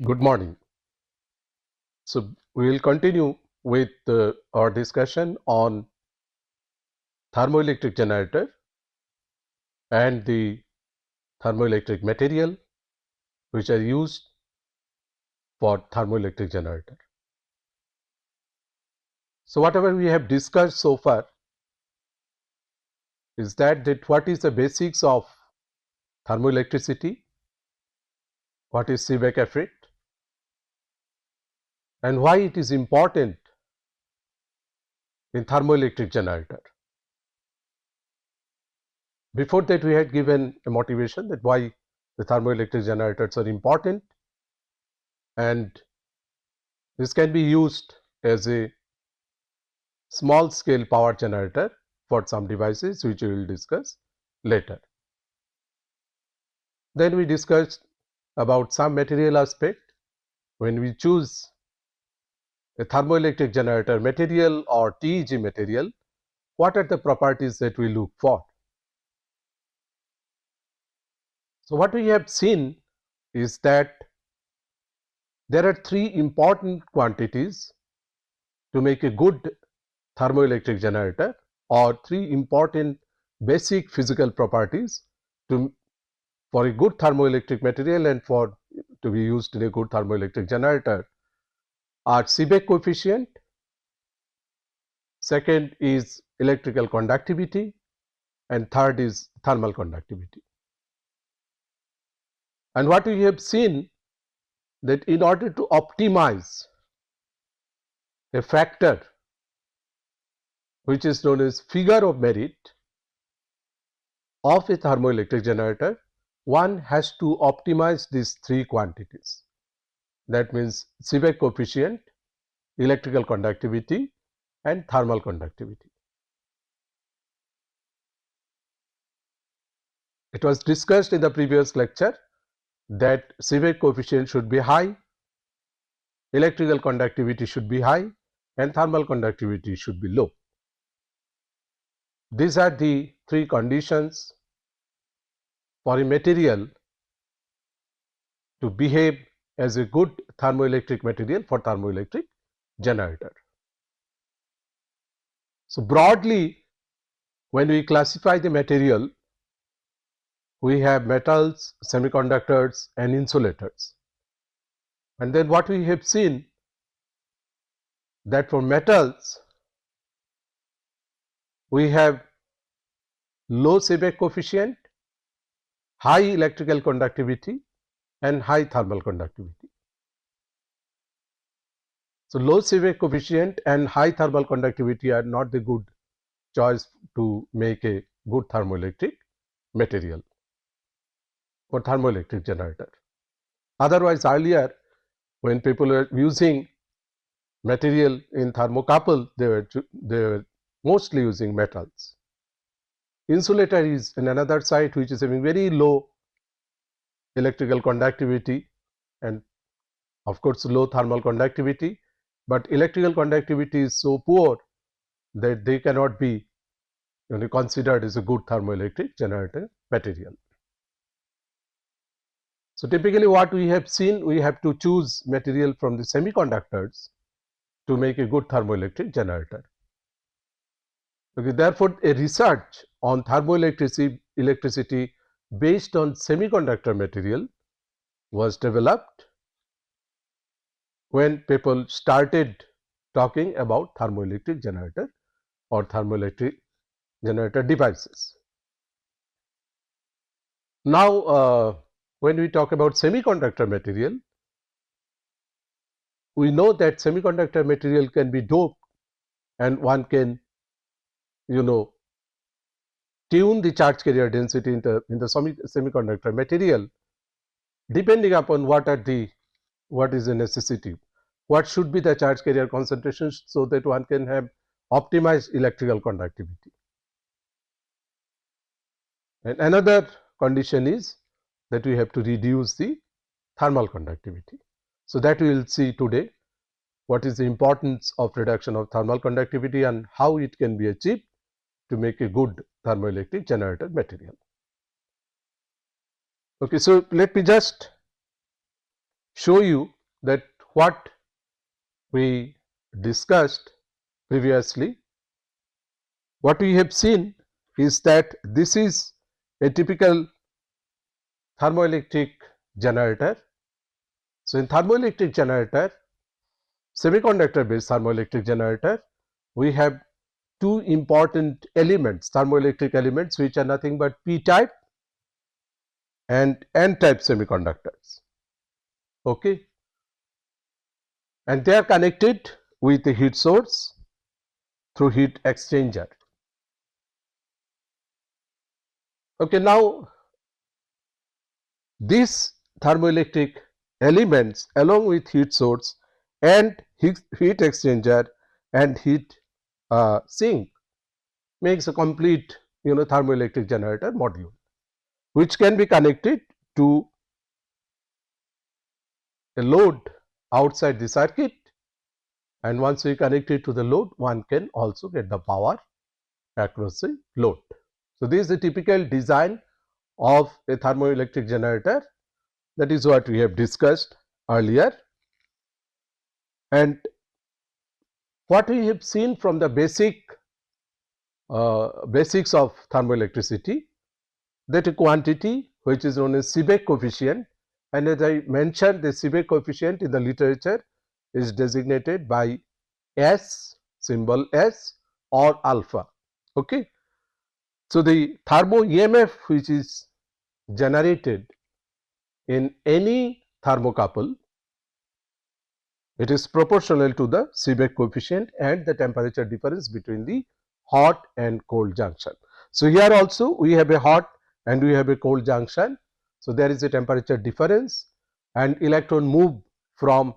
Good morning. So, we will continue with our discussion on thermoelectric generator and the thermoelectric material which are used for thermoelectric generator. So, whatever we have discussed so far is that what is the basics of thermoelectricity, what is Seebeck effect, and why it is important in thermoelectric generator. Before that, we had given a motivation that why the thermoelectric generators are important, and this can be used as a small scale power generator for some devices which we will discuss later. Then we discussed about some material aspect. When we choose a thermoelectric generator material or TEG material, what are the properties that we look for? So, what we have seen is that there are three important quantities to make a good thermoelectric generator, or three important basic physical properties for a good thermoelectric material and for to be used in a good thermoelectric generator are Seebeck coefficient, second is electrical conductivity, and third is thermal conductivity. And what we have seen that in order to optimize a factor which is known as figure of merit of a thermoelectric generator, one has to optimize these three quantities. That means Seebeck coefficient, electrical conductivity, and thermal conductivity. It was discussed in the previous lecture that Seebeck coefficient should be high, electrical conductivity should be high, and thermal conductivity should be low. These are the three conditions for a material to behave as a good thermoelectric material for thermoelectric generator. So, broadly, when we classify the material, we have metals, semiconductors, and insulators. And then what we have seen that for metals, we have low Seebeck coefficient, high electrical conductivity, and high thermal conductivity. So, low Seebeck coefficient and high thermal conductivity are not the good choice to make a good thermoelectric material for thermoelectric generator. Otherwise, earlier when people were using material in thermocouple, they were mostly using metals. Insulator is in another side which is having very low electrical conductivity and of course low thermal conductivity, but electrical conductivity is so poor that they cannot be considered as a good thermoelectric generator material. So, typically what we have seen, we have to choose material from the semiconductors to make a good thermoelectric generator. Okay, therefore, a research on thermoelectricity based on semiconductor material was developed when people started talking about thermoelectric generator or thermoelectric generator devices. Now, when we talk about semiconductor material, we know that semiconductor material can be doped and one can tune the charge carrier density in the semiconductor material depending upon what is the necessity, what should be the charge carrier concentrations, so that one can have optimized electrical conductivity. And another condition is that we have to reduce the thermal conductivity. So, that we will see today what is the importance of reduction of thermal conductivity and how it can be achieved to make a good thermoelectric generator material. Okay, so let me just show you that what we discussed previously, what we have seen is that this is a typical thermoelectric generator. So, in thermoelectric generator, semiconductor based thermoelectric generator, we have two important elements, thermoelectric elements, which are nothing but p type and n type semiconductors. Okay, and they are connected with a heat source through heat exchanger. Okay, now these thermoelectric elements along with heat source and heat exchanger and heat sink makes a complete thermoelectric generator module, which can be connected to a load outside the circuit, and once we connect it to the load, one can also get the power across the load. So, this is the typical design of a thermoelectric generator. That is what we have discussed earlier, and what we have seen from the basics of thermoelectricity, that a quantity which is known as Seebeck coefficient, and as I mentioned, the Seebeck coefficient in the literature is designated by S, symbol S or alpha. Okay. So, the thermo EMF which is generated in any thermocouple, it is proportional to the Seebeck coefficient and the temperature difference between the hot and cold junction. So, here also we have a hot and we have a cold junction. So, there is a temperature difference and electron move from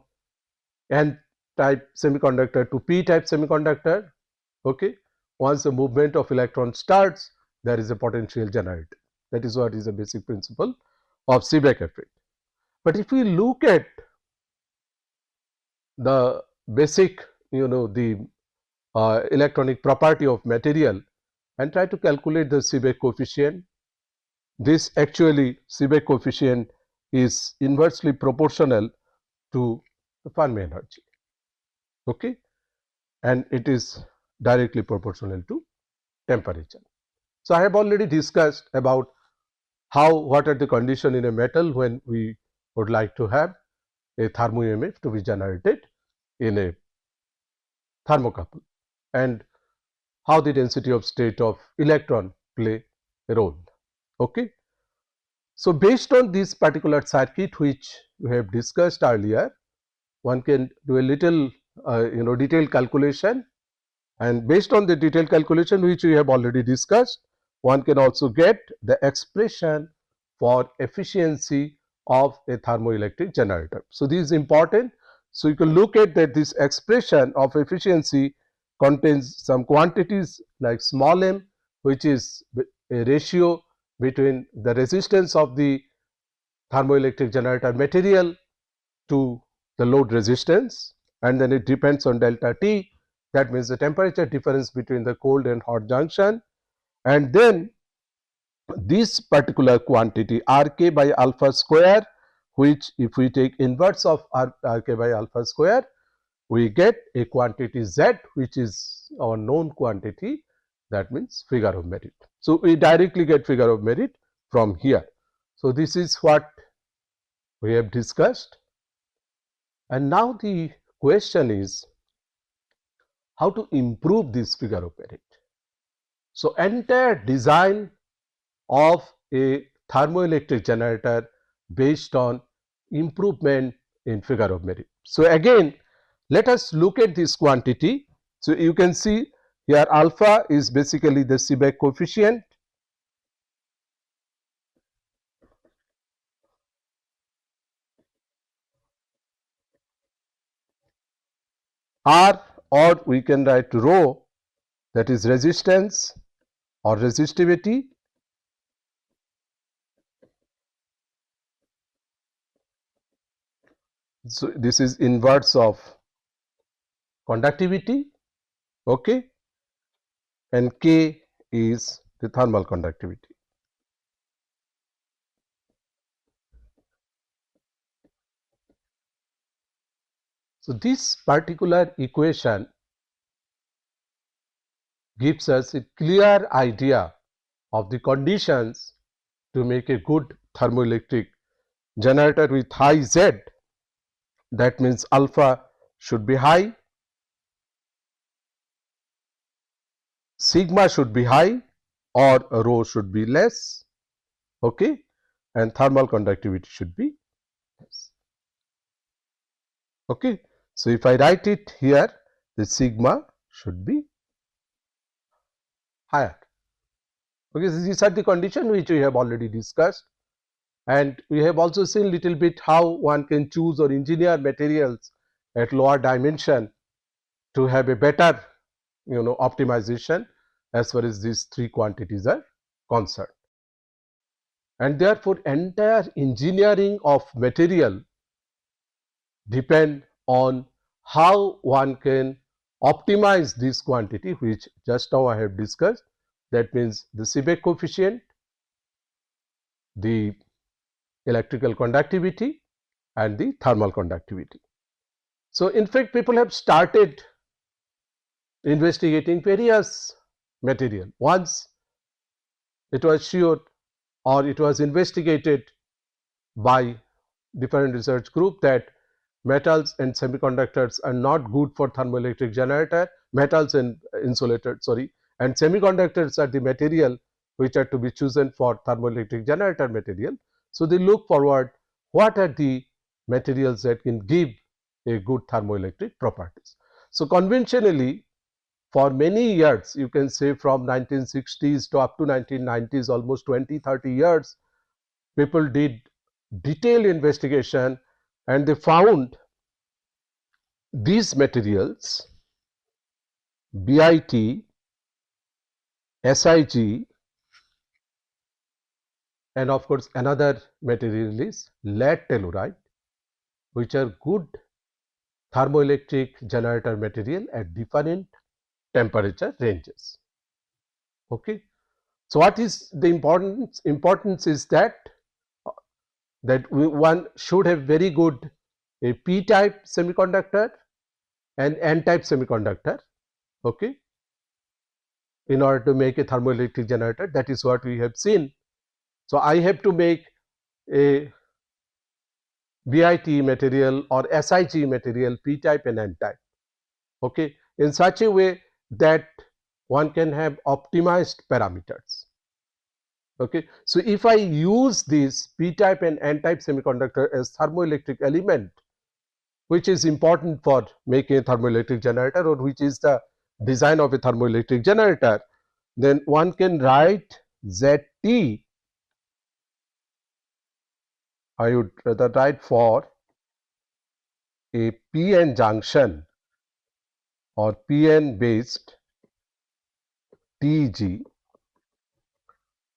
n type semiconductor to p type semiconductor. Okay. Once the movement of electron starts, there is a potential generated. That is what is the basic principle of Seebeck effect. But if we look at the basic the electronic property of material and try to calculate the Seebeck coefficient, this actually Seebeck coefficient is inversely proportional to the Fermi energy. Okay, and it is directly proportional to temperature. So, I have already discussed about what are the condition in a metal when we would like to have a thermo EMF to be generated in a thermocouple, and how the density of state of electron play a role. Okay. So, based on this particular circuit which we have discussed earlier, one can do a little detailed calculation, and based on the detailed calculation which we have already discussed, one can also get the expression for efficiency of a thermoelectric generator. So, this is important. So, you can look at that this expression of efficiency contains some quantities like small m, which is a ratio between the resistance of the thermoelectric generator material to the load resistance, and then it depends on delta T, that means the temperature difference between the cold and hot junction, and then this particular quantity Rk by alpha square, which if we take inverse of Rk by alpha square, we get a quantity Z, which is our known quantity, that means figure of merit. So, we directly get figure of merit from here. So, this is what we have discussed, and now the question is how to improve this figure of merit. So, entire design of a thermoelectric generator based on improvement in figure of merit. So, again let us look at this quantity. So, you can see here alpha is basically the Seebeck coefficient, R, or we can write rho, that is resistance or resistivity, so this is inverse of conductivity, okay, and K is the thermal conductivity. So this particular equation gives us a clear idea of the conditions to make a good thermoelectric generator with high Z. That means alpha should be high, sigma should be high, or rho should be less, okay, and thermal conductivity should be less. Okay. So if I write it here, the sigma should be higher. Okay, so these are the conditions which we have already discussed, and we have also seen little bit how one can choose or engineer materials at lower dimension to have a better optimization as far as these three quantities are concerned. And therefore entire engineering of material depend on how one can optimize this quantity, which just now I have discussed. That means the Seebeck coefficient, the electrical conductivity, and the thermal conductivity. So in fact people have started investigating various material. Once it was sure or it was investigated by different research group that metals and semiconductors are not good for thermoelectric generator, metals and insulators, sorry, and semiconductors are the material which are to be chosen for thermoelectric generator material. So they look forward what are the materials that can give a good thermoelectric properties. So conventionally for many years, you can say from 1960s to up to 1990s, almost 20-30 years, people did detailed investigation and they found these materials BIT, SiG, and of course another material is lead telluride, which are good thermoelectric generator material at different temperature ranges. Okay. So what is the importance? Importance is that one should have very good a p-type semiconductor and n-type semiconductor, okay, in order to make a thermoelectric generator. That is what we have seen. So I have to make a BIT material or SiG material, p-type and n-type, okay, in such a way that one can have optimized parameters. Okay. So if I use this p-type and n-type semiconductor as thermoelectric element, which is important for making a thermoelectric generator or which is the design of a thermoelectric generator, then one can write ZT. I would rather write for a PN junction or PN based TG.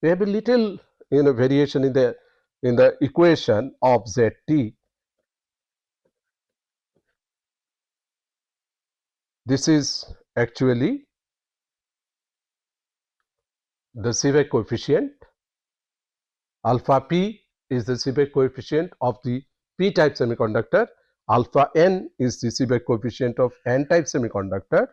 We have a little variation in the equation of ZT. This is actually the Seebeck coefficient. Alpha P is the Seebeck coefficient of the p-type semiconductor, alpha n is the Seebeck coefficient of n-type semiconductor.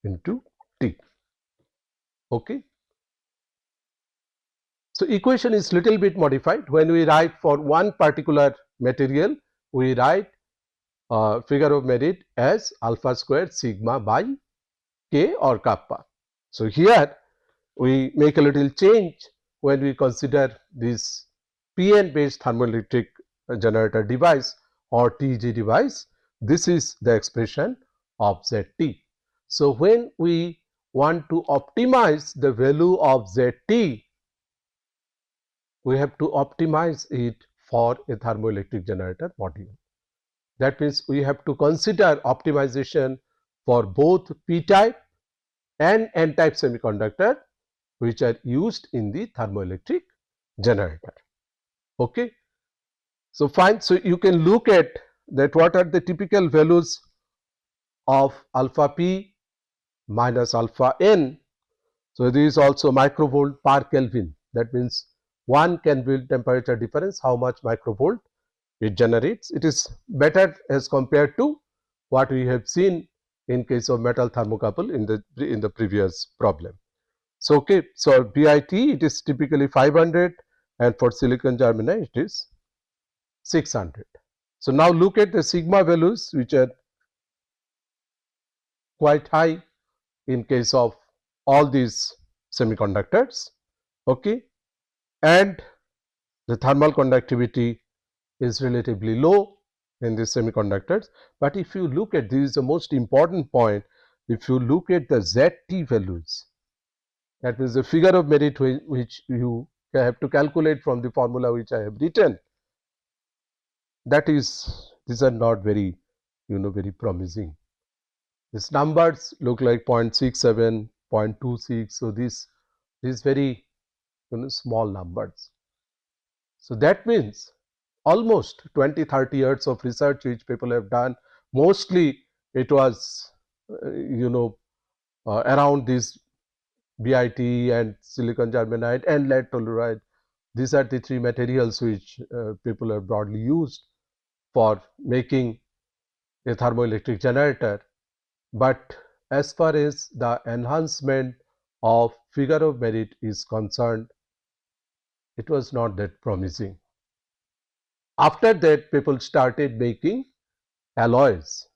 Into T. Okay. So equation is little bit modified. When we write for one particular material, we write figure of merit as alpha square sigma by K or kappa. So here we make a little change when we consider this PN based thermoelectric generator device or TG device. This is the expression of ZT. So when we want to optimize the value of ZT, we have to optimize it for a thermoelectric generator module. That means we have to consider optimization for both p-type and n-type semiconductor which are used in the thermoelectric generator. Okay. So fine. So you can look at that what are the typical values of alpha p minus alpha n. So, this is also microvolt per Kelvin. That means 1 Kelvin temperature difference, how much microvolt it generates. It is better as compared to what we have seen in case of metal thermocouple in the previous problem. So, okay, so BIT it is typically 500 and for silicon germanite it is 600. So, now look at the sigma values which are quite high in case of all these semiconductors, okay, and the thermal conductivity is relatively low in these semiconductors. But if you look at, this is the most important point, if you look at the ZT values, that means the figure of merit which you have to calculate from the formula which I have written, that is, these are not very, very promising. These numbers look like 0.67, 0.26. So, these very small numbers. So, that means almost 20-30 years of research which people have done, mostly it was around this BIT and silicon germanite and lead telluride. These are the three materials which people have broadly used for making a thermoelectric generator. But as far as the enhancement of figure of merit is concerned, it was not that promising. After that, people started making alloys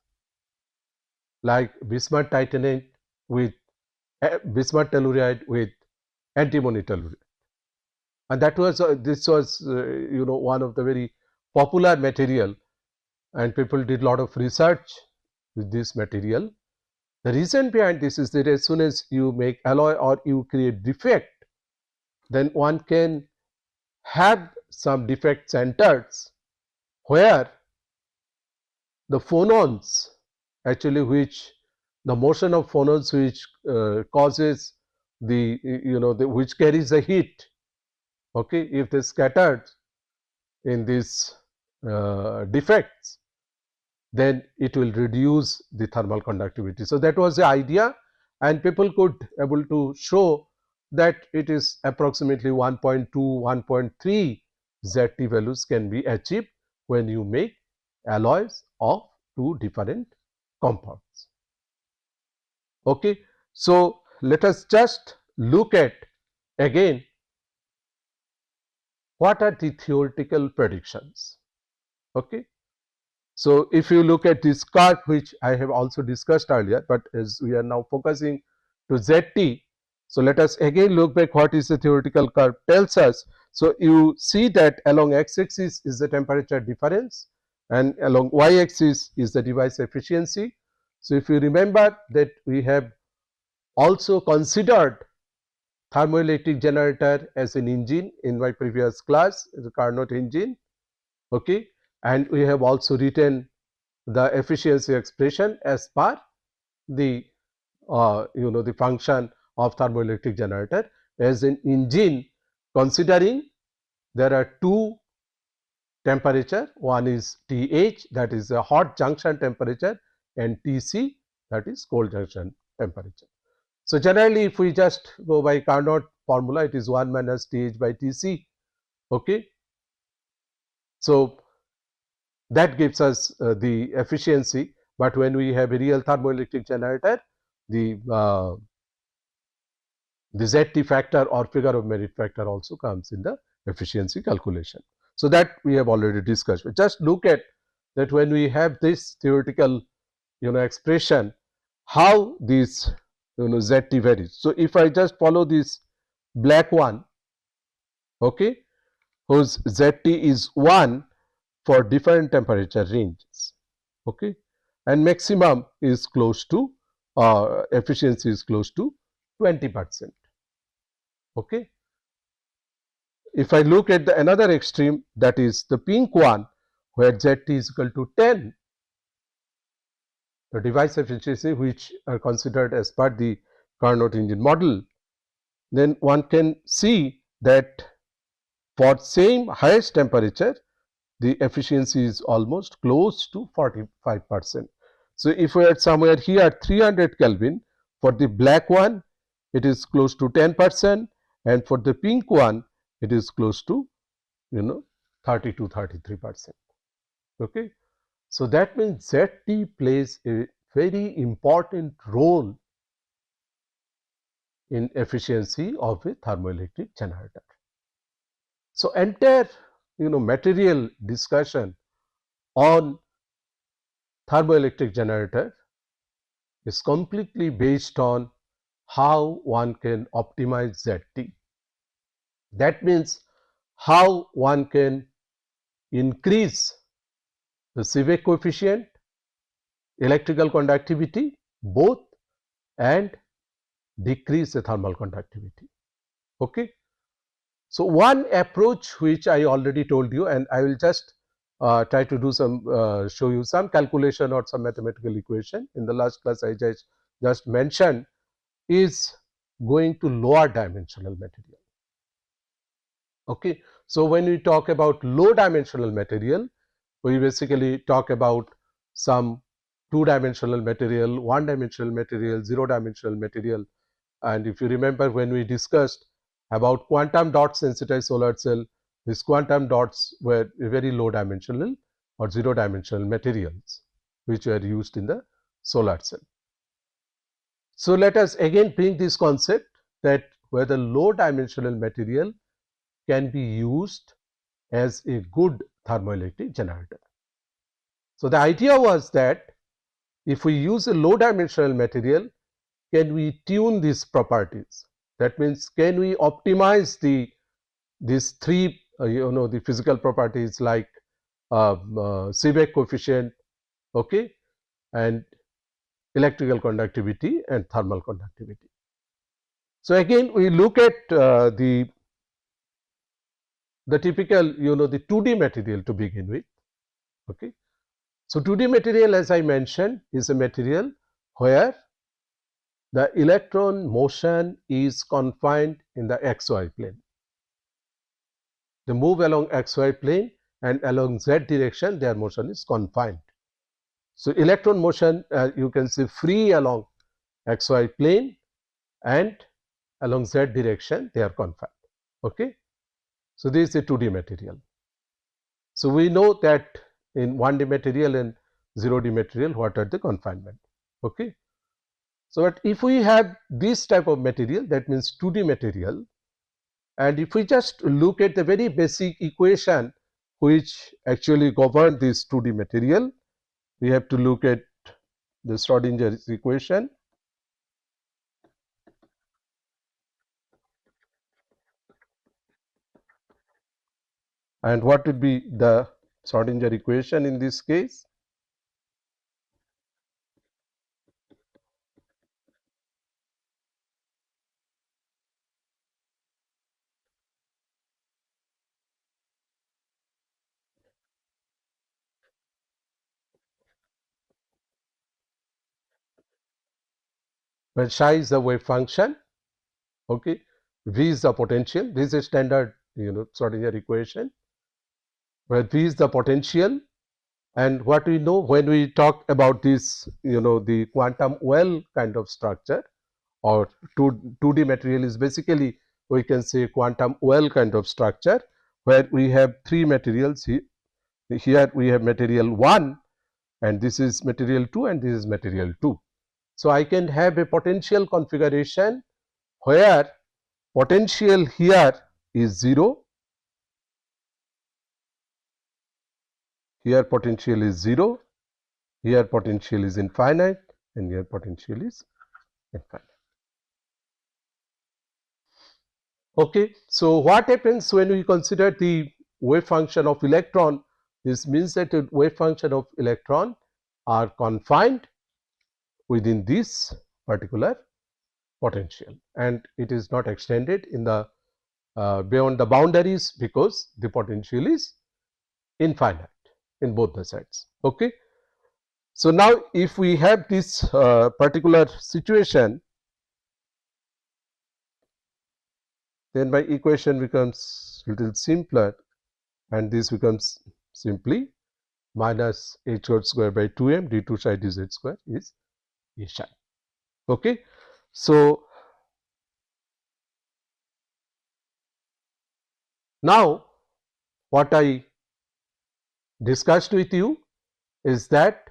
like bismuth titanate with bismuth telluride with antimony telluride, and that was this was one of the very popular material, and people did a lot of research with this material. The reason behind this is that as soon as you make alloy or you create defect, then one can have some defect centers where the phonons actually which the motion of phonons which causes the which carries the heat, okay, if they scattered in these defects, then it will reduce the thermal conductivity. So, that was the idea, and people could able to show that it is approximately 1.2, 1.3 ZT values can be achieved when you make alloys of two different compounds. Okay. So, let us just look at again what are the theoretical predictions. Okay. So, if you look at this curve which I have also discussed earlier, but as we are now focusing to ZT, so let us again look back what is the theoretical curve tells us. So, you see that along x-axis is the temperature difference and along y-axis is the device efficiency. So, if you remember that we have also considered thermoelectric generator as an engine in my previous class, the Carnot engine, okay, and we have also written the efficiency expression as per the the function of thermoelectric generator as an engine, considering there are two temperature, one is TH, that is a hot junction temperature, and TC, that is cold junction temperature. So, generally if we just go by Carnot formula, it is 1 minus TH by TC, okay. So, that gives us the efficiency, but when we have a real thermoelectric generator, the ZT factor or figure of merit factor also comes in the efficiency calculation. So, that we have already discussed. But just look at that when we have this theoretical expression, how this ZT varies. So, if I just follow this black one, okay, whose ZT is 1 for different temperature ranges, okay, and maximum is close to efficiency is close to 20%. Okay. If I look at the another extreme, that is the pink one, where ZT is equal to 10, the device efficiency which are considered as per the Carnot engine model, then one can see that for same highest temperature, the efficiency is almost close to 45%. So if we are somewhere here 300 Kelvin, for the black one it is close to 10%, and for the pink one it is close to 30 to 33%. Okay. So that means ZT plays a very important role in efficiency of a thermoelectric generator. So entire material discussion on thermoelectric generator is completely based on how one can optimize ZT. That means how one can increase the Seebeck coefficient, electrical conductivity both, and decrease the thermal conductivity. Okay. So one approach which I already told you, and I will just try to do some show you some calculation or some mathematical equation in the last class I just mentioned, is going to lower dimensional material. Okay. So when we talk about low dimensional material, we basically talk about some 2-dimensional material, 1-dimensional material, 0-dimensional material. And if you remember, when we discussed about quantum dot sensitized solar cell, these quantum dots were very low dimensional or 0-dimensional materials which were used in the solar cell. So let us again bring this concept that whether low dimensional material can be used as a good thermoelectric generator. So the idea was that if we use a low dimensional material, can we tune these properties? That means, can we optimize these three the physical properties like Seebeck coefficient, okay, and electrical conductivity and thermal conductivity. So again we look at the typical the 2D material to begin with. Okay. So 2D material, as I mentioned, is a material where the electron motion is confined in the xy plane. They move along xy plane, and along z direction their motion is confined. So electron motion you can see free along xy plane, and along z direction they are confined. Okay. So this is a 2D material. So we know that in 1D material and 0D material what are the confinement. Okay. So but if we have this type of material, that means 2D material, and if we just look at the very basic equation which actually govern this 2D material, we have to look at the Schrodinger's equation. And what would be the Schrodinger equation in this case? Where psi is the wave function, okay, V is the potential. This is a standard Schrodinger equation, where V is the potential. And what we know when we talk about this the quantum well kind of structure, or 2D material is basically, we can say, quantum well kind of structure, where we have three materials. Here we have material 1, and this is material 2, and this is material 2. So I can have a potential configuration where potential here is 0, here potential is 0, here potential is infinite, and here potential is infinite. Okay. So what happens when we consider the wave function of electron? This means that the wave function of electron are confined within this particular potential, and it is not extended in the beyond the boundaries, because the potential is infinite in both the sides. Okay. So now if we have this particular situation, then my equation becomes little simpler, and this becomes simply minus h square square by 2m d2 psi dz square is E psi. Okay. So, now what I discussed with you is that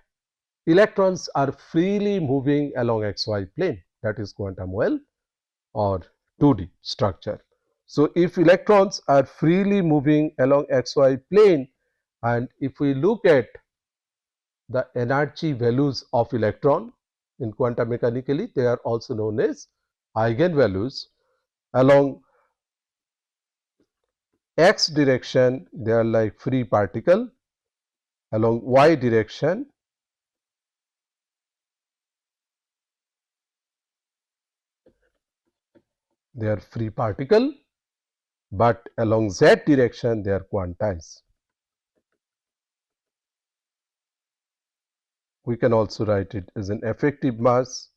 electrons are freely moving along xy plane, that is quantum well or 2D structure. So, if electrons are freely moving along xy plane, and if we look at the energy values of electron in quantum mechanically, they are also known as eigenvalues. Along x direction they are like free particle, along y direction they are free particle, but along z direction they are quantized. We can also write it as an effective mass,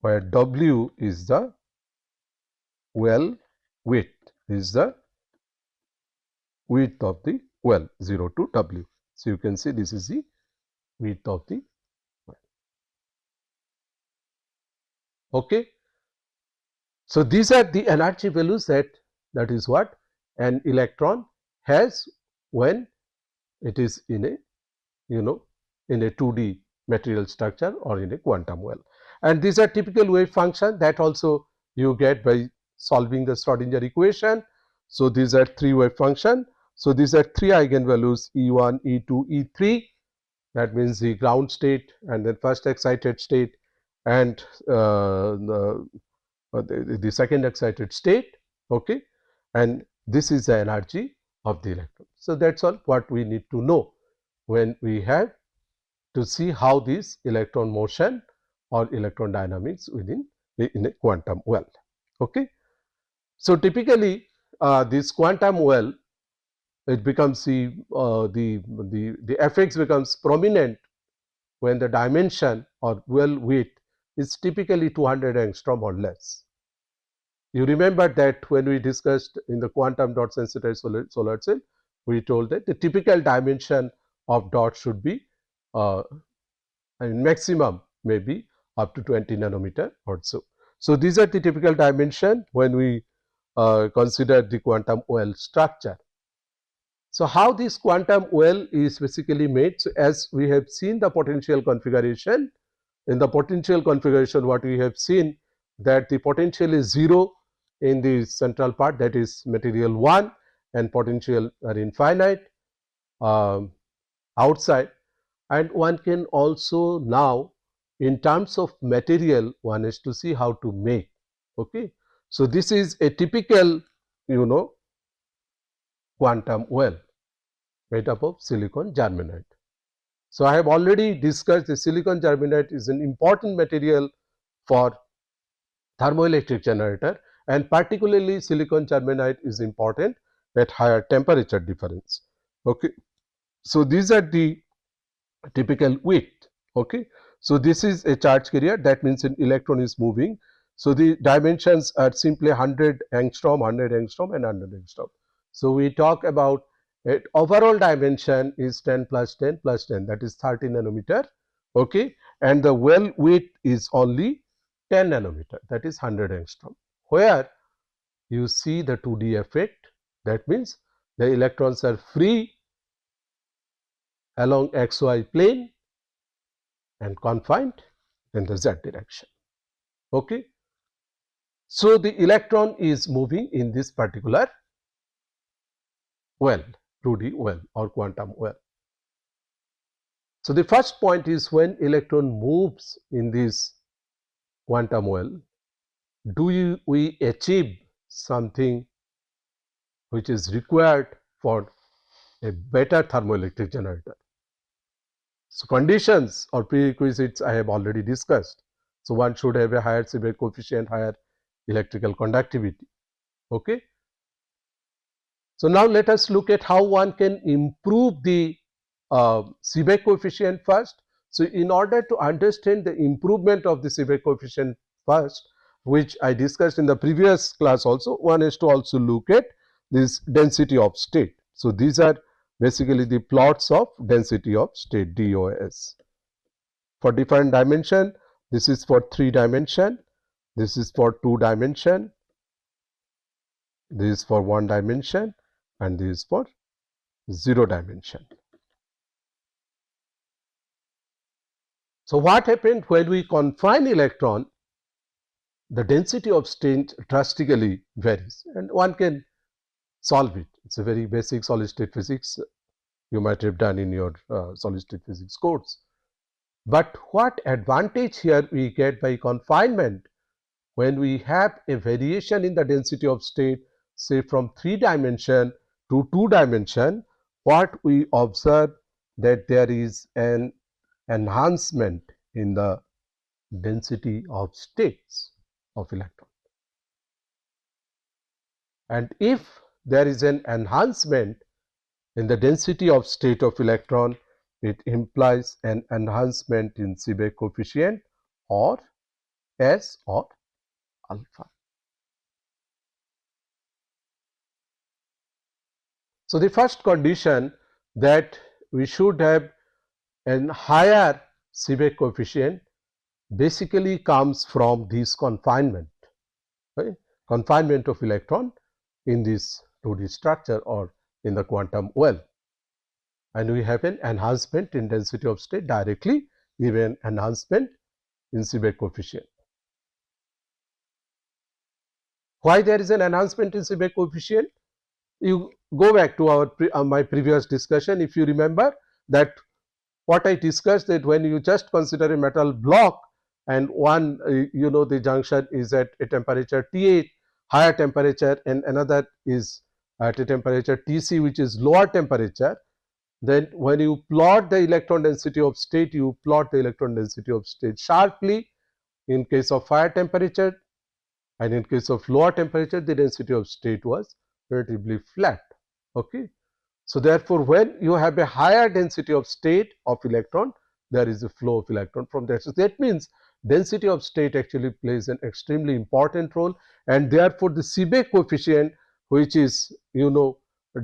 where W is the well width, is the width of the well 0 to W. So, you can see this is the width of the well. Okay. So, these are the energy values that is what an electron has when it is in a in a 2D material structure or in a quantum well. And these are typical wave function that also you get by solving the Schrodinger equation. So, these are 3 wave function. So, these are 3 eigenvalues E1, E2, E3, that means the ground state and then first excited state and the second excited state. Okay. And this is the energy of the electron. So, that is all what we need to know when we have to see how this electron motion or electron dynamics within in a quantum well. Okay. So, typically this quantum well, it becomes the effects becomes prominent when the dimension or well width is typically 200 angstrom or less. You remember that when we discussed in the quantum dot sensitized solar cell, we told that the typical dimension of dot should be maximum maybe up to 20 nanometer or so. So, these are the typical dimension when we consider the quantum well structure. So, how this quantum well is basically made? So, as we have seen the potential configuration, in the potential configuration what we have seen that the potential is 0 in the central part, that is material 1, and potential are infinite outside. And one can also now in terms of material one is to see how to make. Okay. So, this is a typical quantum well made up of silicon germanate. So, I have already discussed the silicon germanate is an important material for thermoelectric generator, and particularly silicon germanate is important at higher temperature difference. Okay. So, these are the typical width. Okay. So, this is a charge carrier, that means an electron is moving. So, the dimensions are simply 100 angstrom, 100 angstrom and 100 angstrom. So, we talk about it, overall dimension is 10 plus 10 plus 10, that is 30 nanometer. Okay. And the well width is only 10 nanometer, that is 100 angstrom, where you see the 2D effect, that means the electrons are free along xy plane and confined in the z direction. Okay. So, the electron is moving in this particular well, 2D well or quantum well. So, the first point is when electron moves in this quantum well, we achieve something which is required for a better thermoelectric generator. So, conditions or prerequisites I have already discussed. So, one should have a higher Seebeck coefficient, higher electrical conductivity. Okay. So, now let us look at how one can improve the Seebeck coefficient first. So, in order to understand the improvement of the Seebeck coefficient first, which I discussed in the previous class also, one is to also look at this density of state. So these are basically the plots of density of state, DOS. For different dimension, this is for 3 dimension, this is for 2 dimension, this is for 1 dimension, and this is for 0 dimension. So what happened when we confine electron? The density of state drastically varies, and one can solve it. It's a very basic solid state physics you might have done in your solid state physics course. But what advantage here we get by confinement when we have a variation in the density of state, say from 3 dimension to 2 dimension, what we observe that there is an enhancement in the density of states of electron. And if there is an enhancement in the density of state of electron, it implies an enhancement in Seebeck coefficient or S or alpha. So the first condition that we should have a higher Seebeck coefficient basically comes from this confinement, right? Confinement of electron in this 2D structure or in the quantum well, and we have an enhancement in density of state directly, even enhancement in Seebeck coefficient. Why there is an enhancement in Seebeck coefficient? You go back to our my previous discussion. If you remember that what I discussed, that when you just consider a metal block and one the junction is at a temperature T8, higher temperature, and another is at a temperature Tc, which is lower temperature, then when you plot the electron density of state, you plot the electron density of state sharply in case of higher temperature, and in case of lower temperature the density of state was relatively flat. Okay. So therefore, when you have a higher density of state of electron, there is a flow of electron from there. So that means density of state actually plays an extremely important role, and therefore the Seebeck coefficient, which is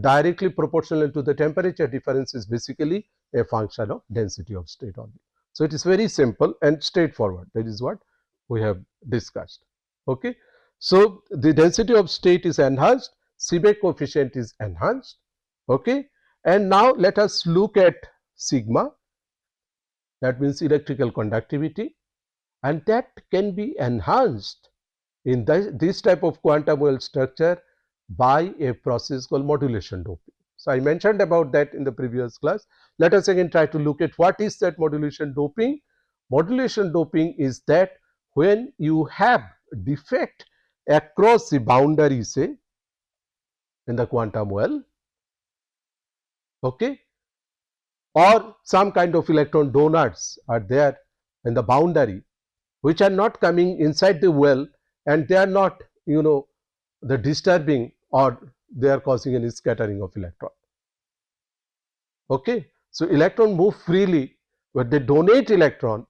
directly proportional to the temperature difference, is basically a function of density of state only. So it is very simple and straightforward. That is what we have discussed. Okay. So the density of state is enhanced, Seebeck coefficient is enhanced. Okay. And now let us look at sigma, that means electrical conductivity, and that can be enhanced in this type of quantum well structure by a process called modulation doping. So I mentioned about that in the previous class. Let us again try to look at what is that modulation doping. Modulation doping is that when you have defect across the boundary, say in the quantum well, okay, or some kind of electron donors are there in the boundary which are not coming inside the well, and they are not the disturbing or they are causing any scattering of electron. Okay. So electron move freely, but they donate electron,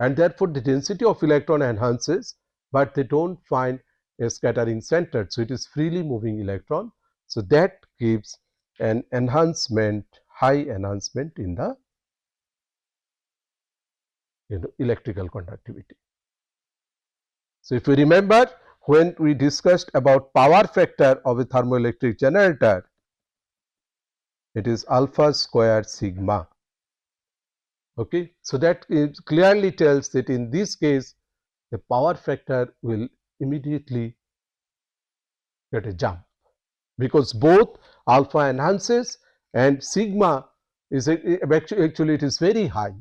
and therefore the density of electron enhances, but they don't find a scattering center. So it is freely moving electron. So that gives an enhancement, high enhancement in the electrical conductivity. So if you remember, when we discussed about power factor of a thermoelectric generator, it is alpha square sigma. Okay. So that clearly tells that in this case the power factor will immediately get a jump, because both alpha enhances and sigma is actually it is very high,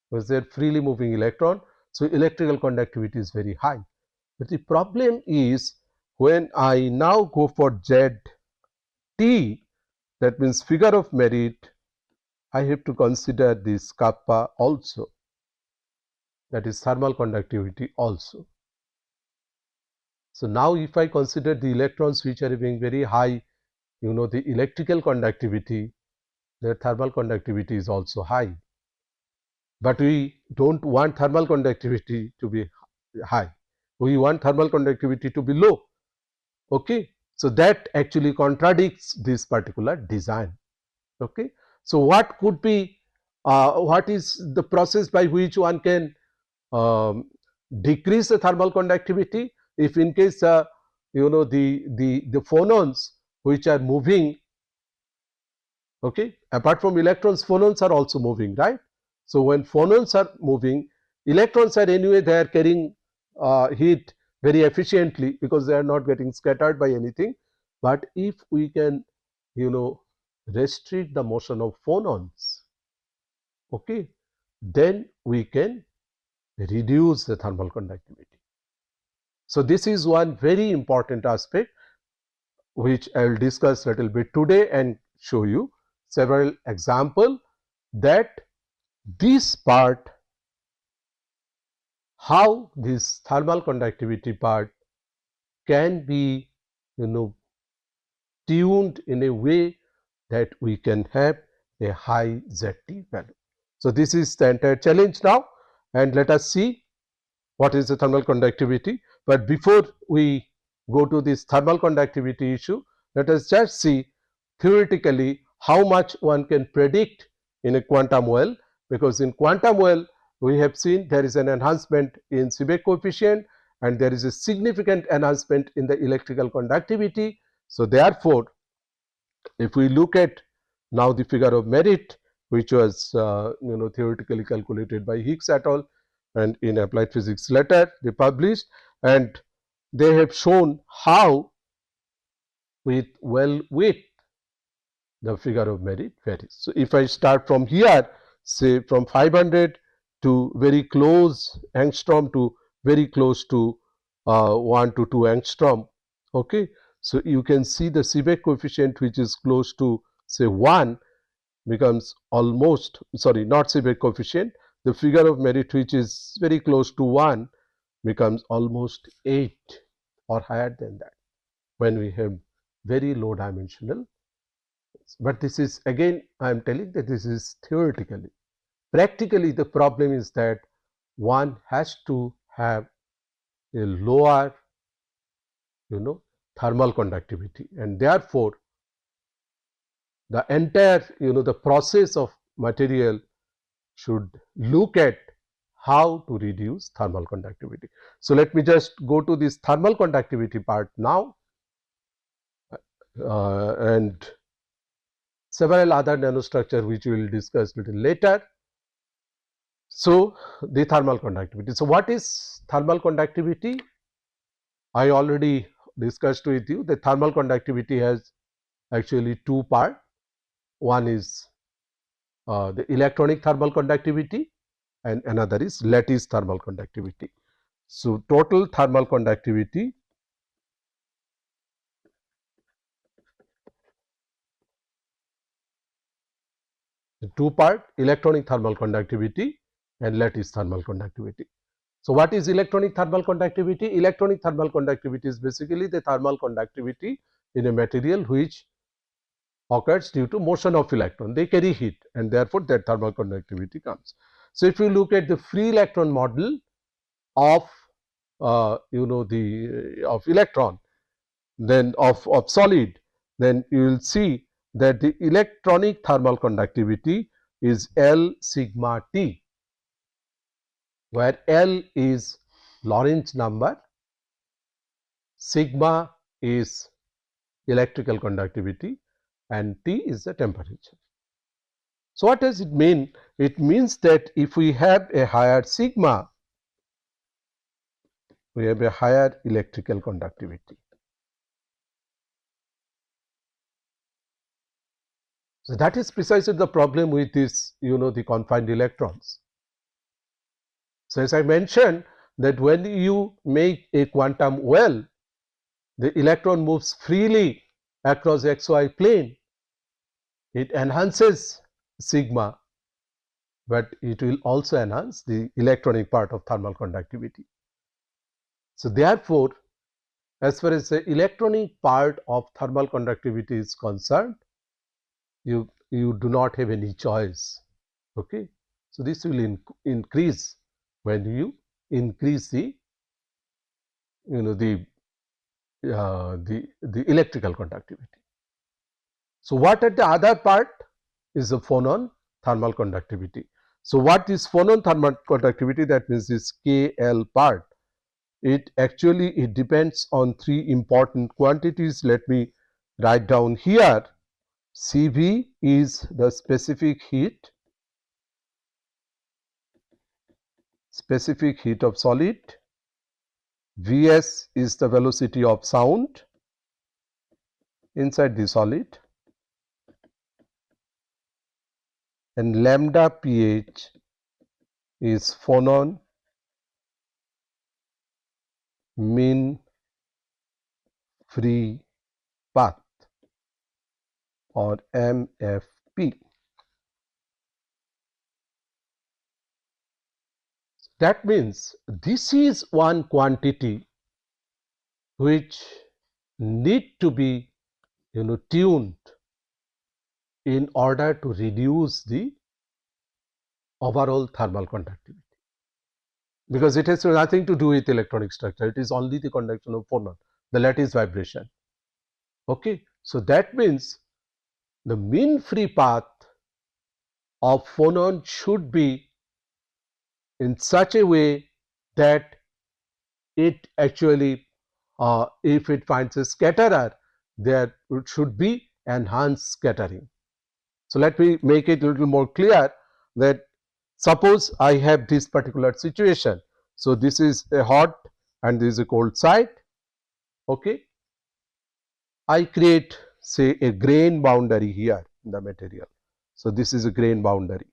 because they are freely moving electron. So electrical conductivity is very high. But the problem is when I now go for ZT, that means figure of merit, I have to consider this kappa also, that is thermal conductivity also. So now if I consider the electrons which are having very high the electrical conductivity, their thermal conductivity is also high, but we don't want thermal conductivity to be high, we want thermal conductivity to be low. Okay. So that actually contradicts this particular design. Okay. So what could be, what is the process by which one can decrease the thermal conductivity? If in case the phonons which are moving, okay, apart from electrons, phonons are also moving, right? So when phonons are moving, electrons are anyway they are carrying heat very efficiently because they are not getting scattered by anything. But if we can restrict the motion of phonons, okay, then we can reduce the thermal conductivity. So this is one very important aspect which I will discuss little bit today and show you several example that this part, how this thermal conductivity part can be tuned in a way that we can have a high ZT value. So this is the entire challenge now, and let us see what is the thermal conductivity. But before we go to this thermal conductivity issue, let us just see theoretically how much one can predict in a quantum well, because in quantum well we have seen there is an enhancement in Seebeck coefficient and there is a significant enhancement in the electrical conductivity. So therefore, if we look at now the figure of merit, which was theoretically calculated by Higgs et al. And in Applied Physics letter they published, and they have shown how with the figure of merit varies. So if I start from here, say from 500 to very close angstrom to very close to 1 to 2 angstrom, okay. So you can see the Seebeck coefficient which is close to say 1 becomes almost, sorry, not Seebeck coefficient, the figure of merit which is very close to 1 becomes almost 8 or higher than that when we have very low dimensional. But this is, again I am telling that this is theoretically. Practically the problem is that one has to have a lower thermal conductivity, and therefore the entire the process of material should look at how to reduce thermal conductivity. So let me just go to this thermal conductivity part now, and several other nanostructure which we will discuss little later. So the thermal conductivity. So what is thermal conductivity? I already discussed with you. The thermal conductivity has actually two parts. One is the electronic thermal conductivity and another is lattice thermal conductivity. So total thermal conductivity the two part, electronic thermal conductivity and lattice thermal conductivity. So what is electronic thermal conductivity? Electronic thermal conductivity is basically the thermal conductivity in a material which occurs due to motion of electron. They carry heat and therefore that thermal conductivity comes. So if you look at the free electron model of of electron, then of solid, then you will see that the electronic thermal conductivity is L sigma T, where L is Lorentz number, sigma is electrical conductivity and T is the temperature. So what does it mean? It means that if we have a higher sigma, we have a higher electrical conductivity. So that is precisely the problem with this, the confined electrons. So as I mentioned that when you make a quantum well, the electron moves freely across xy plane. It enhances sigma, but it will also enhance the electronic part of thermal conductivity. So therefore, as far as the electronic part of thermal conductivity is concerned, you do not have any choice. Okay. So this will increase when you increase the the the electrical conductivity. So what at the other part is the phonon thermal conductivity. So what is phonon thermal conductivity? That means this KL part. It depends on three important quantities. Let me write down here. Cv is the specific heat of solid. Vs is the velocity of sound inside the solid, and lambda pH is phonon mean free path or MFP. That means this is one quantity which need to be tuned in order to reduce the overall thermal conductivity, because it has nothing to do with electronic structure. It is only the conduction of phonon, the lattice vibration. Okay, so that means the mean free path of phonon should be in such a way that it actually, if it finds a scatterer, there should be enhanced scattering. So let me make it a little more clear that suppose I have this particular situation. So this is a hot and this is a cold side. Okay, I create say a grain boundary here in the material. So this is a grain boundary.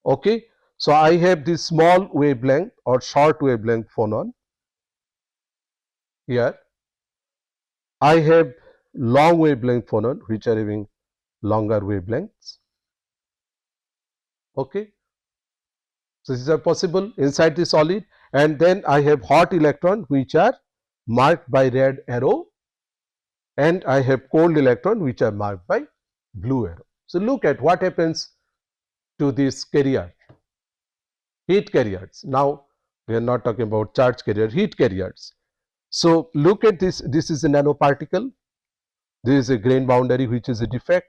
Okay, so I have this small wavelength or short wavelength phonon here. I have long wavelength phonon which are having longer wavelengths. Okay, so these are possible inside the solid, and then I have hot electron which are marked by red arrow, and I have cold electron which are marked by blue arrow. So look at what happens to this carrier, heat carriers. Now we are not talking about charge carrier, heat carriers. So look at this, this is a nanoparticle, there is a grain boundary which is a defect,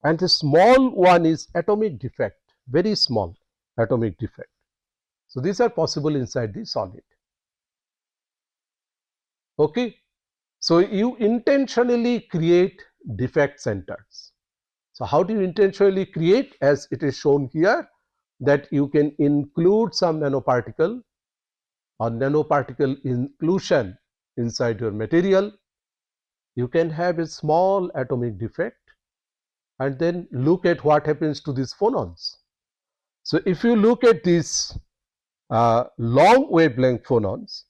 and the small one is atomic defect, very small atomic defect. So these are possible inside the solid. Okay, so you intentionally create defect centers. So how do you intentionally create? As it is shown here, that you can include some nanoparticle or nanoparticle inclusion inside your material. You can have a small atomic defect, and then look at what happens to these phonons. So if you look at these long wavelength phonons,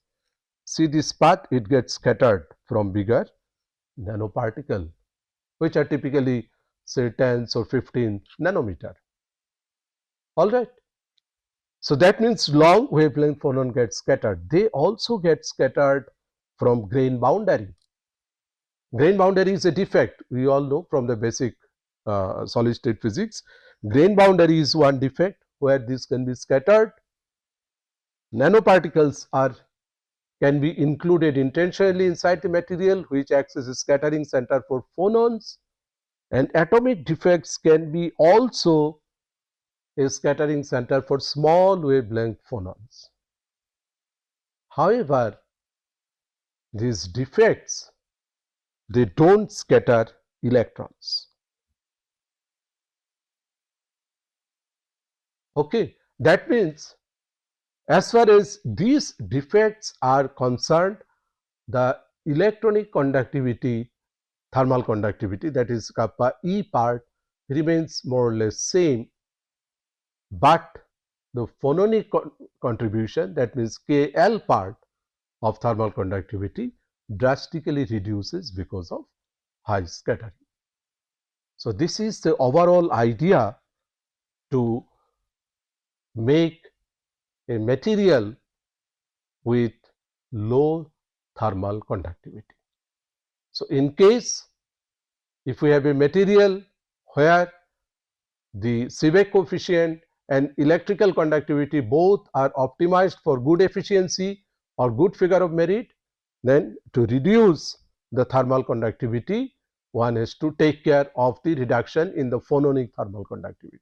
see this path, it gets scattered from bigger nanoparticle which are typically say 10s or 15 nanometer. All right. So that means long wavelength phonon gets scattered. They also get scattered from grain boundary. Grain boundary is a defect, we all know from the basic solid state physics. Grain boundary is one defect where this can be scattered. Nanoparticles can be included intentionally inside the material, which acts as a scattering center for phonons, and atomic defects can be also a scattering center for small wavelength phonons. However, these defects, they don't scatter electrons. Okay, that means as far as these defects are concerned, the electronic conductivity, thermal conductivity, that is kappa E part, remains more or less same, but the phononic contribution, that means KL part of thermal conductivity, drastically reduces because of high scattering. So this is the overall idea to make a material with low thermal conductivity. So in case if we have a material where the Seebeck coefficient and electrical conductivity both are optimized for good efficiency or good figure of merit, Then to reduce the thermal conductivity, one has to take care of the reduction in the phononic thermal conductivity.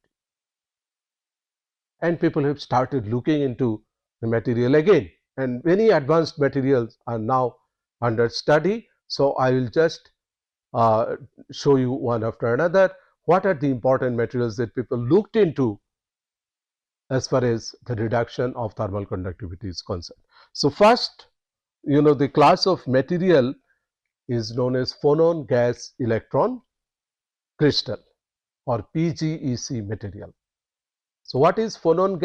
And people have started looking into the material again, and many advanced materials are now under study. So I will just show you one after another what are the important materials that people looked into as far as the reduction of thermal conductivity is concerned. So first, the class of material is known as phonon gas electron crystal or PGEC material. So what is phonon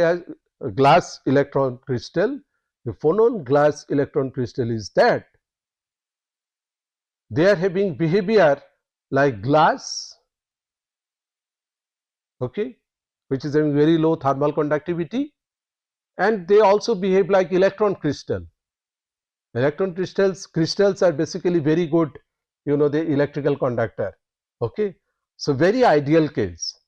glass electron crystal? The phonon glass electron crystal is that they are having behavior like glass, okay, which is having very low thermal conductivity, and they also behave like electron crystal. Electron crystals are basically very good, the electrical conductor, okay. So very ideal case.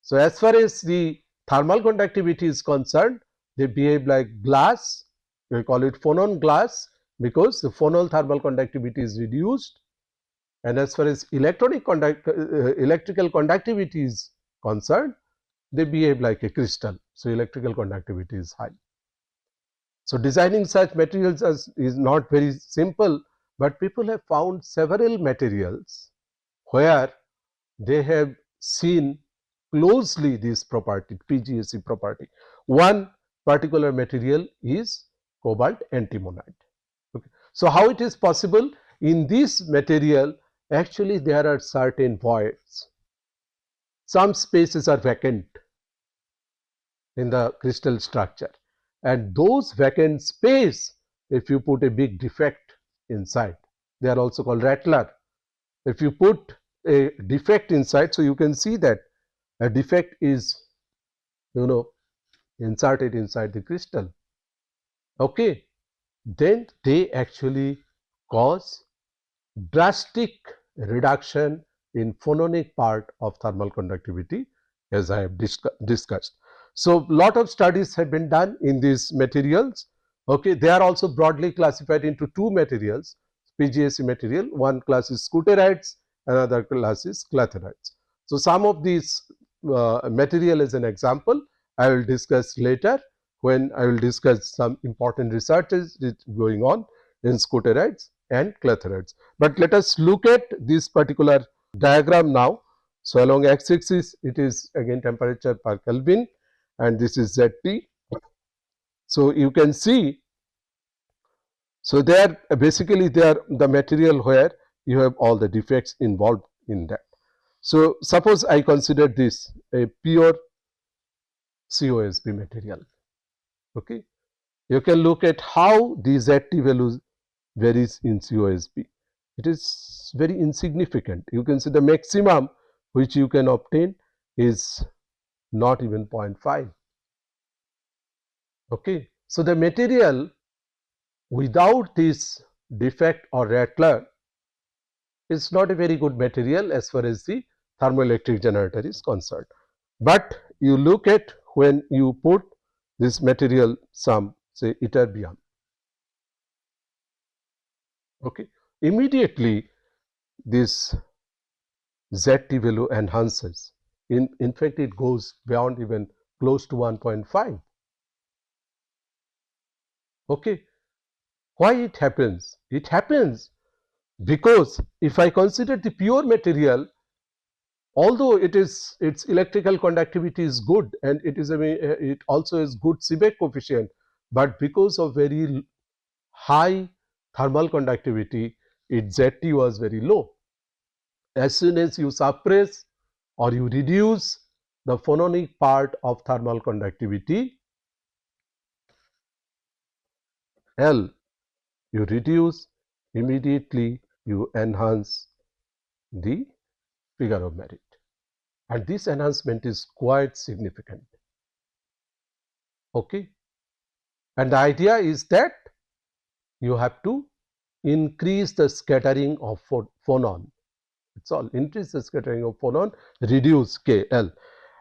So as far as the thermal conductivity is concerned, they behave like glass. We call it phonon glass because the phonal thermal conductivity is reduced, and as far as electrical conductivity is concerned, they behave like a crystal. So electrical conductivity is high. So designing such materials is not very simple, but people have found several materials where they have seen closely this property, PGEC property. One particular material is cobalt antimonide. Okay. So how it is possible? In this material, actually there are certain voids. Some spaces are vacant in the crystal structure, and those vacant space, if you put a big defect inside, they are also called rattler. If you put a defect inside, so you can see that a defect is inserted inside the crystal, okay, then they actually cause drastic reduction in phononic part of thermal conductivity, as I have discussed. So lot of studies have been done in these materials, okay. They are also broadly classified into two materials, PGEC material. One class is schutterides, another class is clatherides. So some of these material as an example I will discuss later when I will discuss some important researches going on in schutterides and clatherides. But let us look at this particular diagram now. So along x-axis it is again temperature per Kelvin, and this is ZT. So you can see, so they are basically the material where you have all the defects involved in that. So suppose I consider this a pure COSB material, okay. You can look at how the ZT value varies in COSB. It is very insignificant. You can see the maximum which you can obtain is not even 0.5, okay. So the material without this defect or rattler is not a very good material as far as the thermoelectric generator is concerned. But you look at when you put this material, some say ytterbium, okay, immediately this ZT value enhances. In fact, it goes beyond even close to 1.5. Okay. Why it happens? It happens because if I consider the pure material, although its electrical conductivity is good and it also has good Seebeck coefficient, but because of very high thermal conductivity, its ZT was very low. As soon as you suppress or you reduce the phononic part of thermal conductivity, L, you reduce, immediately you enhance the figure of merit, and this enhancement is quite significant, okay. And the idea is that you have to increase the scattering of phonon. It's all, increase the scattering of phonon, reduce KL.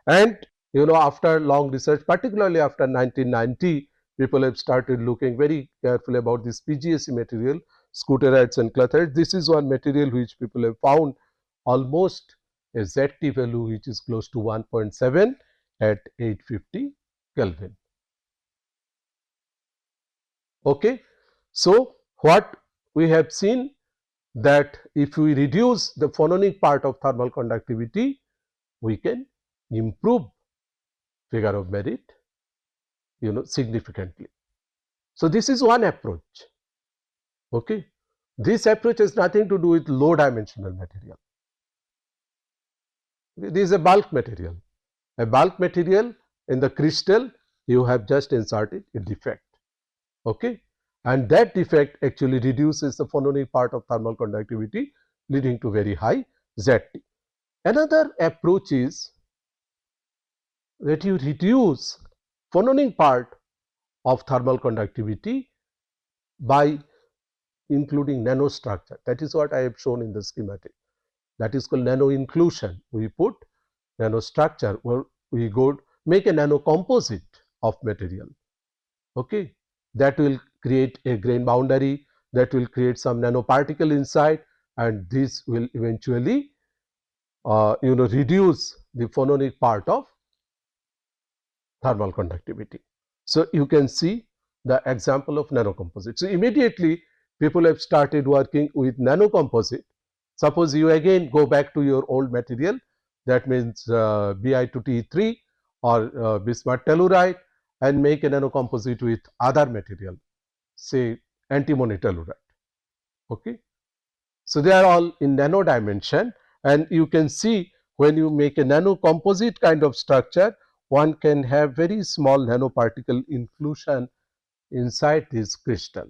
And after long research, particularly after 1990, people have started looking very carefully about this PGSE material, scutterites and clatherites. This is one material which people have found almost a ZT value which is close to 1.7 at 850 Kelvin. Okay. So, what we have seen that if we reduce the phononic part of thermal conductivity, we can improve figure of merit significantly. So, this is one approach. Okay. This approach has nothing to do with low dimensional material. This is a bulk material. A bulk material in the crystal, you have just inserted a defect. Okay. And that defect actually reduces the phononic part of thermal conductivity, leading to very high ZT. Another approach is that you reduce phononic part of thermal conductivity by including nanostructure. That is what I have shown in the schematic. That is called nano inclusion. We put nanostructure where we go make a nano composite of material. Okay, that will create a grain boundary, that will create some nanoparticle inside, and this will eventually reduce the phononic part of thermal conductivity. So, you can see the example of nanocomposite. So, immediately people have started working with nanocomposite. Suppose you again go back to your old material, that means Bi2Te3 or bismuth telluride, and make a nanocomposite with other material, say antimony telluride. Okay. So, they are all in nano dimension, and you can see when you make a nanocomposite kind of structure, one can have very small nanoparticle inclusion inside this crystal.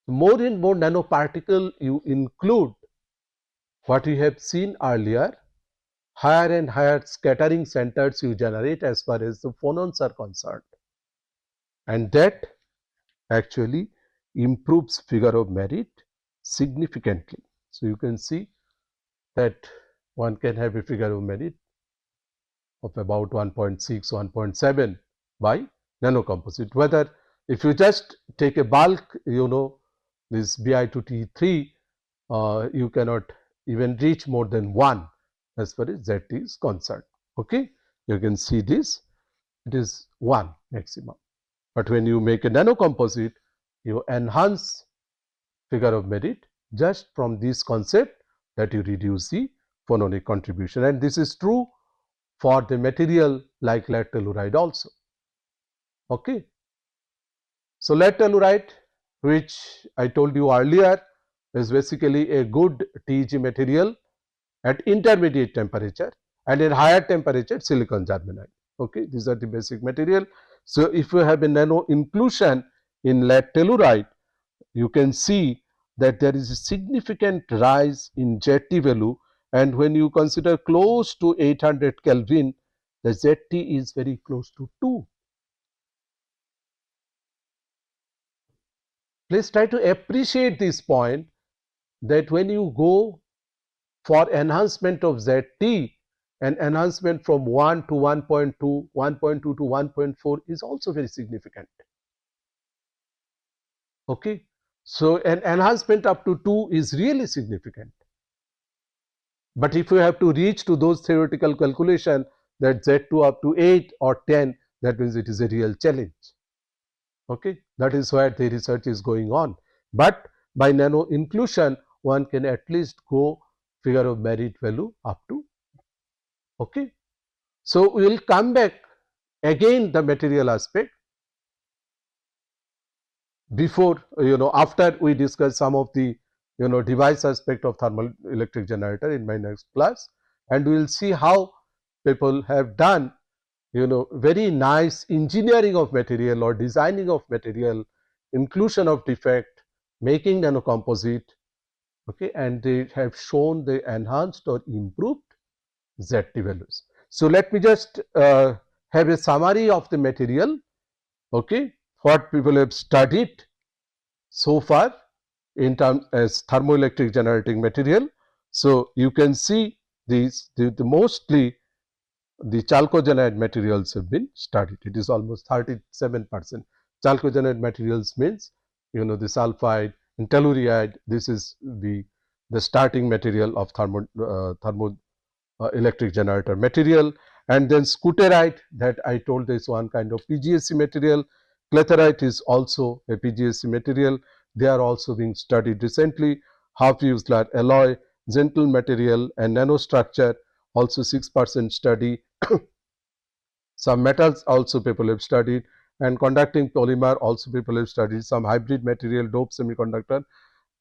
More and more nanoparticle you include, what we have seen earlier, higher and higher scattering centers you generate as far as the phonons are concerned, and that actually improves figure of merit significantly. So, you can see that one can have a figure of merit of about 1.6, 1.7 by nanocomposite. Whether if you just take a bulk, this Bi2Te3, you cannot even reach more than 1 as far as ZT is concerned. Okay, you can see this, it is 1 maximum. But when you make a nanocomposite, you enhance figure of merit just from this concept that you reduce the phononic contribution, and this is true for the material like lead telluride also. Okay. So, lead telluride, which I told you earlier, is basically a good TEG material at intermediate temperature, and in higher temperature silicon germanide. Okay, these are the basic material. So, if you have a nano inclusion in lead telluride, you can see that there is a significant rise in ZT value, and when you consider close to 800 Kelvin, the ZT is very close to 2. Please try to appreciate this point, that when you go for enhancement of ZT, an enhancement from 1 to 1.2, 1.2 to 1.4 is also very significant. Okay. So, an enhancement up to 2 is really significant. But if you have to reach to those theoretical calculation that Z2 up to 8 or 10, that means it is a real challenge. Okay. That is why the research is going on. But by nano inclusion, one can at least go figure of merit value up to. Okay. So, we will come back again the material aspect before after we discuss some of the device aspect of thermal electric generator in my next class, and we will see how people have done very nice engineering of material or designing of material, inclusion of defect, making nanocomposite, okay, and they have shown the enhanced or improved ZT values. So, let me just have a summary of the material, okay, what people have studied so far in terms as thermoelectric generating material. So, you can see these the mostly the chalcogenide materials have been studied. It is almost 37%. Chalcogenide materials means, the sulfide and telluride. This is the starting material of thermo electric generator material. And then scuterite, that I told is one kind of PGSC material. Cletherite is also a PGSC material. They are also being studied recently. Half-used alloy, gentle material and nanostructure, also 6% study. Some metals also people have studied, and conducting polymer also people have studied. Some hybrid material, dope semiconductor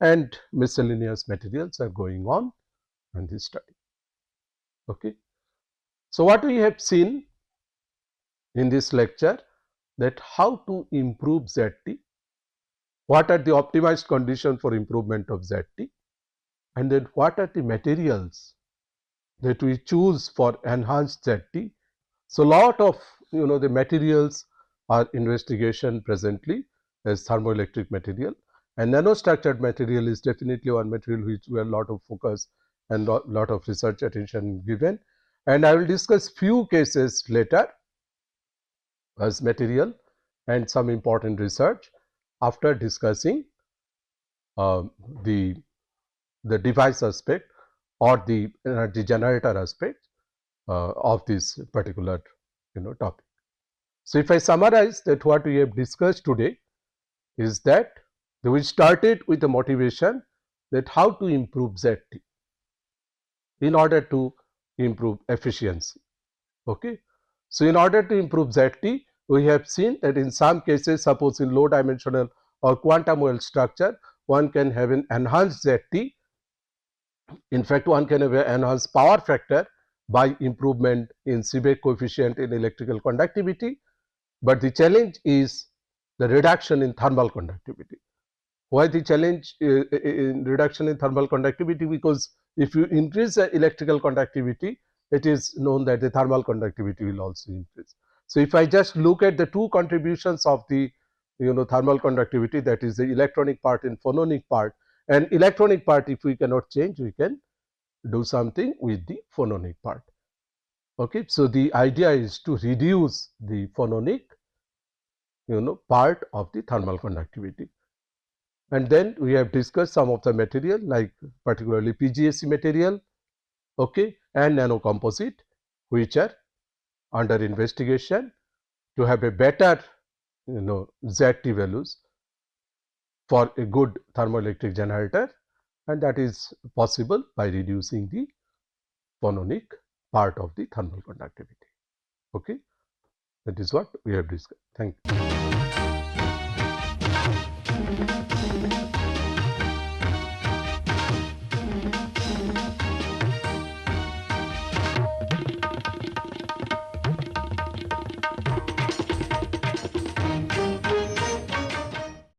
and miscellaneous materials are going on in this study. Okay. So, what we have seen in this lecture, that how to improve ZT, what are the optimized conditions for improvement of ZT, and then what are the materials that we choose for enhanced ZT. So, lot of the materials are investigation presently as thermoelectric material, and nanostructured material is definitely one material which we have a lot of focus and lot of research attention given, and I will discuss few cases later as material and some important research after discussing the device aspect or the energy generator aspect of this particular topic. So, if I summarize that what we have discussed today is that we started with the motivation that how to improve ZT in order to improve efficiency. Okay. So, in order to improve ZT, we have seen that in some cases, suppose in low dimensional or quantum well structure, one can have an enhanced ZT. In fact, one can have an enhanced power factor by improvement in Seebeck coefficient in electrical conductivity, but the challenge is the reduction in thermal conductivity. Why the challenge in reduction in thermal conductivity? Because if you increase the electrical conductivity, it is known that the thermal conductivity will also increase. So, if I just look at the two contributions of the thermal conductivity, that is the electronic part and phononic part, and electronic part if we cannot change, we can do something with the phononic part. Okay. So, the idea is to reduce the phononic part of the thermal conductivity. And then we have discussed some of the material like particularly PGSC material, okay, and nanocomposite, which are under investigation to have a better ZT values for a good thermoelectric generator, and that is possible by reducing the phononic part of the thermal conductivity. Okay, that is what we have discussed. Thank you.